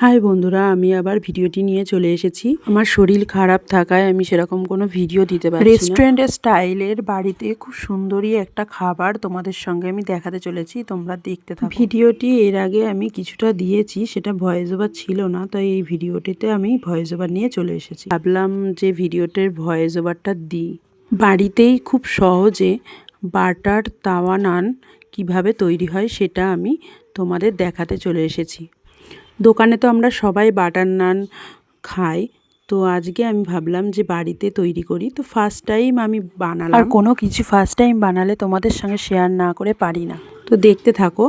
High বন্ধুরা, আমি আবার ভিডিওটি নিয়ে চলে এসেছি। আমার শরীর খারাপ থাকায় আমি সেরকম কোনো ভিডিও দিতে পারছি না। রেস্টুরেন্টের স্টাইলের বাড়িতে খুব সুন্দরই একটা খাবার তোমাদের সঙ্গে আমি দেখাতে চলেছি, তোমরা দেখতে থাকো। ভিডিওটি এর আগে আমি কিছুটা দিয়েছি, সেটা ভয়েস ওভার ছিল না, তাই এই ভিডিওটিতে আমি ভয়েস ওভার নিয়ে চলে এসেছি। ভাবলাম যে ভিডিওটির ভয়েস ওভারটা দিই। বাড়িতেই খুব সহজে বাটার তাওয়া নান কীভাবে তৈরি হয় সেটা আমি তোমাদের দেখাতে চলে এসেছি। দোকানে তো আমরা সবাই বাটার নান খাই, তো আজকে আমি ভাবলাম যে বাড়িতে তৈরি করি। তো ফার্স্ট টাইম আমি বানালাম, আর কোনো কিছু ফার্স্ট টাইম বানালে তোমাদের সঙ্গে শেয়ার না করে পারি না। তো দেখতে থাকো।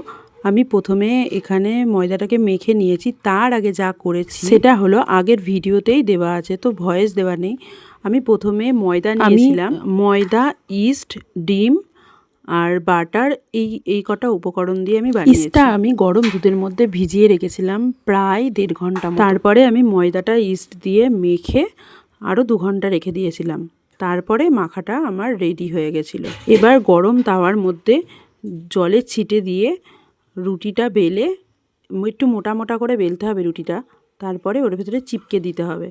আমি প্রথমে এখানে ময়দাটাকে মেখে নিয়েছি। তার আগে যা করেছি সেটা হলো আগের ভিডিওতেই দেওয়া আছে, তো ভয়েস দেওয়া নেই। আমি প্রথমে ময়দা নিয়েছিলাম, ময়দা, ইস্ট, ডিম আর বাটার, এই কটা উপকরণ দিয়ে আমি বানিয়েছি। ইস্টটা আমি গরম দুধের মধ্যে ভিজিয়ে রেখেছিলাম প্রায় 1.5 ঘন্টা। তারপরে আমি ময়দাটা ইস্ট দিয়ে মেখে আরও 2 ঘন্টা রেখে দিয়েছিলাম। তারপরে মাখাটা আমার রেডি হয়ে গেছিলো। এবার গরম তাওয়ার মধ্যে জলের ছিটে দিয়ে রুটিটা বেলে, একটু মোটা মোটা করে বেলতে হবে রুটিটা, তারপরে ওর ভেতরে চিপকে দিতে হবে।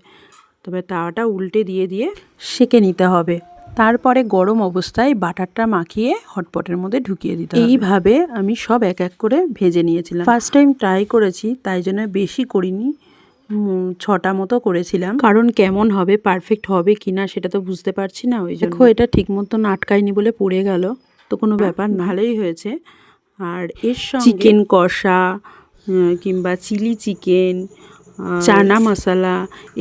তবে তাওয়াটা উল্টে দিয়ে দিয়ে সেঁকে নিতে হবে। তারপরে গরম অবস্থায় বাটারটা মাখিয়ে হটপটের মধ্যে ঢুকিয়ে দিতে হবে। এইভাবে আমি সব এক এক করে ভেজে নিয়েছিলাম। ফার্স্ট টাইম ট্রাই করেছি, তাই জন্য বেশি করিনি, 6টা মতো করেছিলাম। কারণ কেমন হবে, পারফেক্ট হবে কিনা সেটা তো বুঝতে পারছি না, ওই জন্য। এটা ঠিক মতন আটকায়নি বলে পড়ে গেল, তো কোনো ব্যাপার না, ভালোই হয়েছে। আর এর সঙ্গে চিকেন কষা কিংবা চিলি চিকেন, চানা মশলা,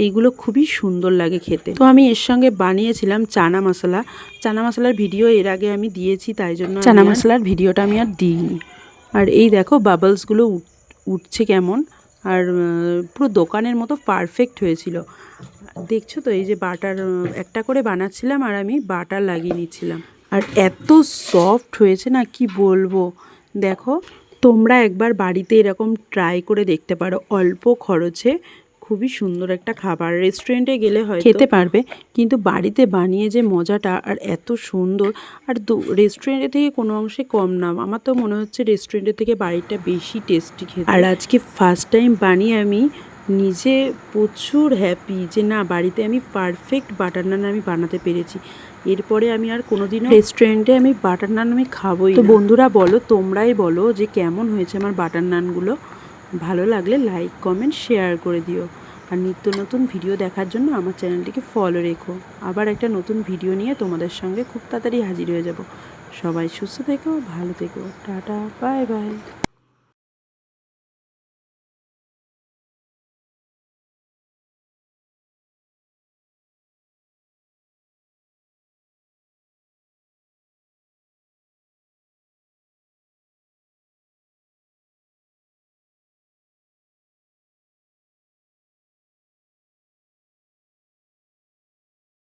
এইগুলো খুবই সুন্দর লাগে খেতে। তো আমি এর সঙ্গে বানিয়েছিলাম চানা মশলা। চানা মশলার ভিডিও এর আগে আমি দিয়েছি, তাই জন্য চানা মশলার ভিডিওটা আমি আর দিইনি। আর এই দেখো বাবলসগুলো উঠছে কেমন, আর পুরো দোকানের মতো পারফেক্ট হয়েছিল। দেখছো তো, এই যে বাটার একটা করে বানাচ্ছিলাম আর আমি বাটার লাগিয়ে নিচ্ছিলাম, আর এত সফট হয়েছে না, কি বলবো। দেখো, তোমরা একবার বাড়িতে এরকম ট্রাই করে দেখতে পারো, অল্প খরচে খুবই সুন্দর একটা খাবার। রেস্টুরেন্টে গেলে হয়তো খেতে পারবে, কিন্তু বাড়িতে বানিয়ে যে মজাটা আর এত সুন্দর, আর রেস্টুরেন্টের থেকে কোনো অংশে কম না। আমার তো মনে হচ্ছে রেস্টুরেন্টের থেকে বাড়িটা বেশি টেস্টি খেতে। আর আজকে ফার্স্ট টাইম বানিয়ে আমি নিজে প্রচুর হ্যাপি যে না, বাড়িতে আমি পারফেক্ট বাটার নান আমি বানাতে পেরেছি। এরপরে আমি আর কোনোদিনও রেস্টুরেন্টে আমি বাটার নান আমি খাবোই না। তো বন্ধুরা বলো, তোমরাই বলো যে কেমন হয়েছে আমার বাটার নানগুলো। ভালো লাগলে লাইক, কমেন্ট, শেয়ার করে দিও। আর নিত্য নতুন ভিডিও দেখার জন্য আমার চ্যানেলটিকে ফলো রেখো। আবার একটা নতুন ভিডিও নিয়ে তোমাদের সঙ্গে খুব তাড়াতাড়ি হাজির হয়ে যাব। সবাই সুস্থ থেকো, ভালো থেকো, টাটা, বাই বাই।